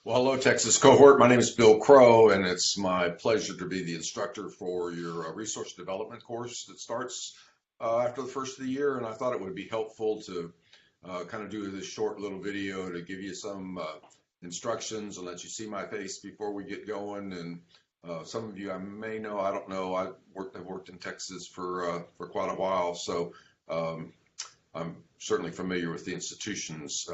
Well, hello, Texas cohort. My name is Bill Crow, and it's my pleasure to be the instructor for your resource development course that starts after the first of the year. And I thought it would be helpful to kind of do this short little video to give you some instructions and let you see my face before we get going. And some of you I may know, I don't know. I've worked in Texas for quite a while, so I'm certainly familiar with the institutions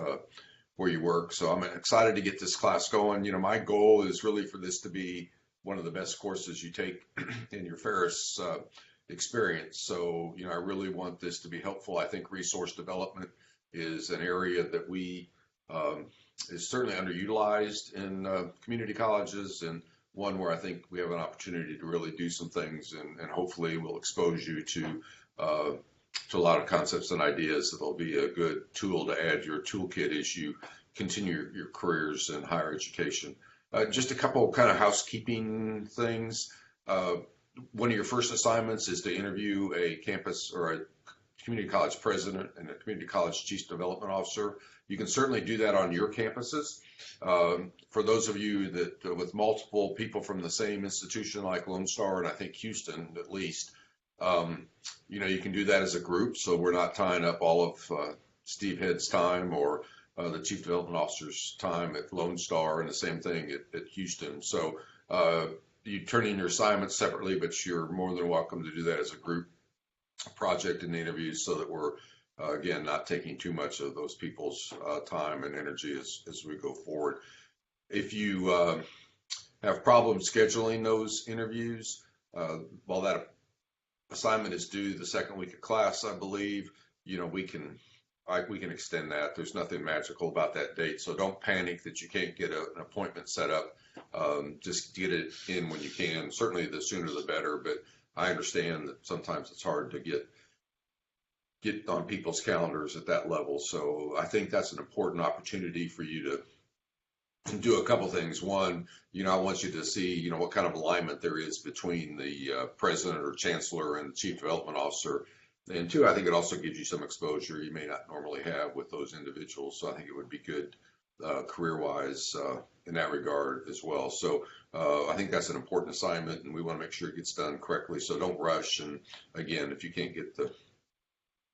where you work. So I'm excited to get this class going. You know, my goal is really for this to be one of the best courses you take in your Ferris experience. So, you know, I really want this to be helpful. I think resource development is an area that is certainly underutilized in community colleges, and one where I think we have an opportunity to really do some things, and hopefully will expose you to a lot of concepts and ideas that'll be a good tool to add your toolkit as you continue your careers in higher education. Just a couple kind of housekeeping things. One of your first assignments is to interview a campus or a community college president and a community college chief development officer. You can certainly do that on your campuses. For those of you that with multiple people from the same institution like Lone Star and I think Houston at least, you know, you can do that as a group, so we're not tying up all of Steve Head's time or the Chief Development Officer's time at Lone Star, and the same thing at Houston. So you turn in your assignments separately, but you're more than welcome to do that as a group project in the interviews, so that we're, again, not taking too much of those people's time and energy as we go forward. If you have problems scheduling those interviews, while that assignment is due the second week of class, I believe, you know, we can extend that. There's nothing magical about that date, so don't panic that you can't get an appointment set up. Just get it in when you can. Certainly the sooner the better, but I understand that sometimes it's hard to get on people's calendars at that level. So I think that's an important opportunity for you to do a couple things. One, you know, I want you to see, you know, what kind of alignment there is between the president or chancellor and the chief development officer. And two, I think it also gives you some exposure you may not normally have with those individuals. So I think it would be good career-wise in that regard as well. So I think that's an important assignment, and we want to make sure it gets done correctly. So don't rush. And again, if you can't get the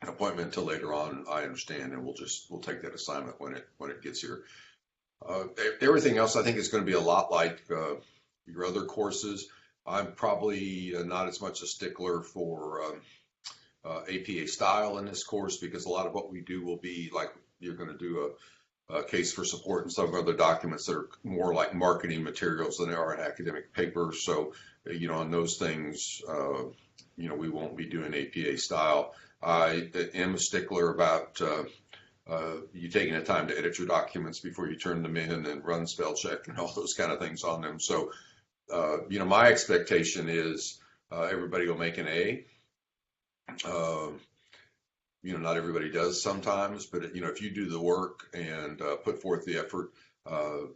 appointment until later on, I understand, and we'll take that assignment when it gets here. Everything else I think is going to be a lot like your other courses. I'm probably not as much a stickler for APA style in this course, because a lot of what we do will be like you're going to do a case for support and some other documents that are more like marketing materials than they are an academic paper. So, you know, on those things, you know, we won't be doing APA style. I am a stickler about you taking the time to edit your documents before you turn them in and run spell check and all those kind of things on them. So, you know, my expectation is everybody will make an A. You know, not everybody does sometimes, but, you know, if you do the work and put forth the effort,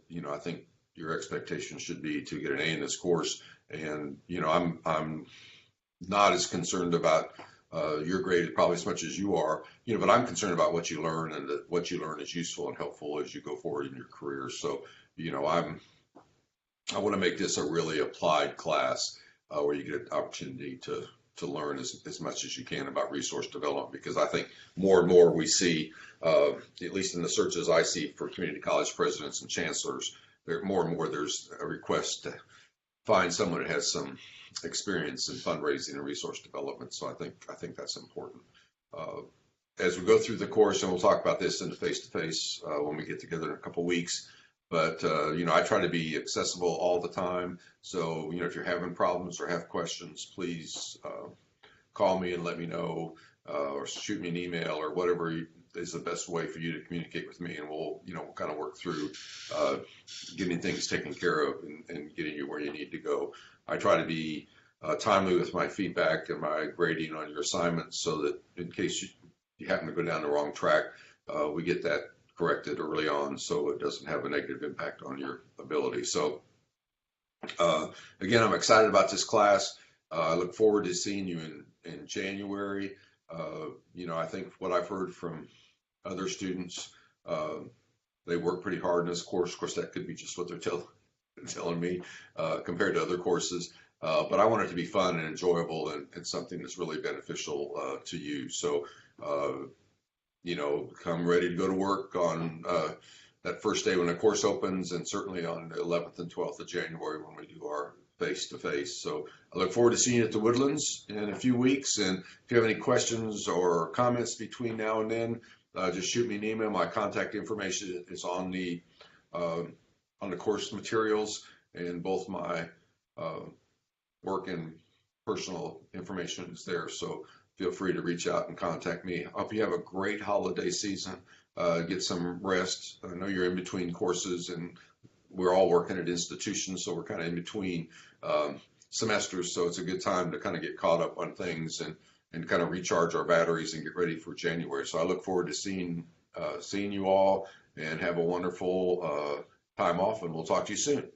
you know, I think your expectation should be to get an A in this course. And, you know, I'm not as concerned about your grade probably as much as you are, you know, but I'm concerned about what you learn, and that what you learn is useful and helpful as you go forward in your career. So, you know, I want to make this a really applied class where you get an opportunity to learn as much as you can about resource development, because I think more and more we see, at least in the searches I see for community college presidents and chancellors, more and more there's a request to find someone that has some experience in fundraising and resource development. So I think that's important. As we go through the course, and we'll talk about this in the face-to-face when we get together in a couple weeks, but you know, I try to be accessible all the time. So, you know, if you're having problems or have questions, please call me and let me know, or shoot me an email, or whatever is the best way for you to communicate with me, and we'll kind of work through getting things taken care of and getting you where you need to go. I try to be timely with my feedback and my grading on your assignments, so that in case you happen to go down the wrong track, we get that corrected early on, so it doesn't have a negative impact on your ability. So again, I'm excited about this class. I look forward to seeing you in January. You know, I think what I've heard from other students they work pretty hard in this course. Of course, that could be just what they're telling me compared to other courses. But I want it to be fun and enjoyable and something that's really beneficial to you. So, come ready to go to work on that first day when the course opens, and certainly on the 11th and 12th of January when we do our face-to-face. So I look forward to seeing you at the Woodlands in a few weeks. And if you have any questions or comments between now and then, just shoot me an email. My contact information is on the course materials, and both my work and personal information is there. So feel free to reach out and contact me. I hope you have a great holiday season. Get some rest. I know you're in between courses, and we're all working at institutions, so we're kind of in between semesters. So it's a good time to kind of get caught up on things and kind of recharge our batteries and get ready for January. So I look forward to seeing you all, and have a wonderful time off, and we'll talk to you soon.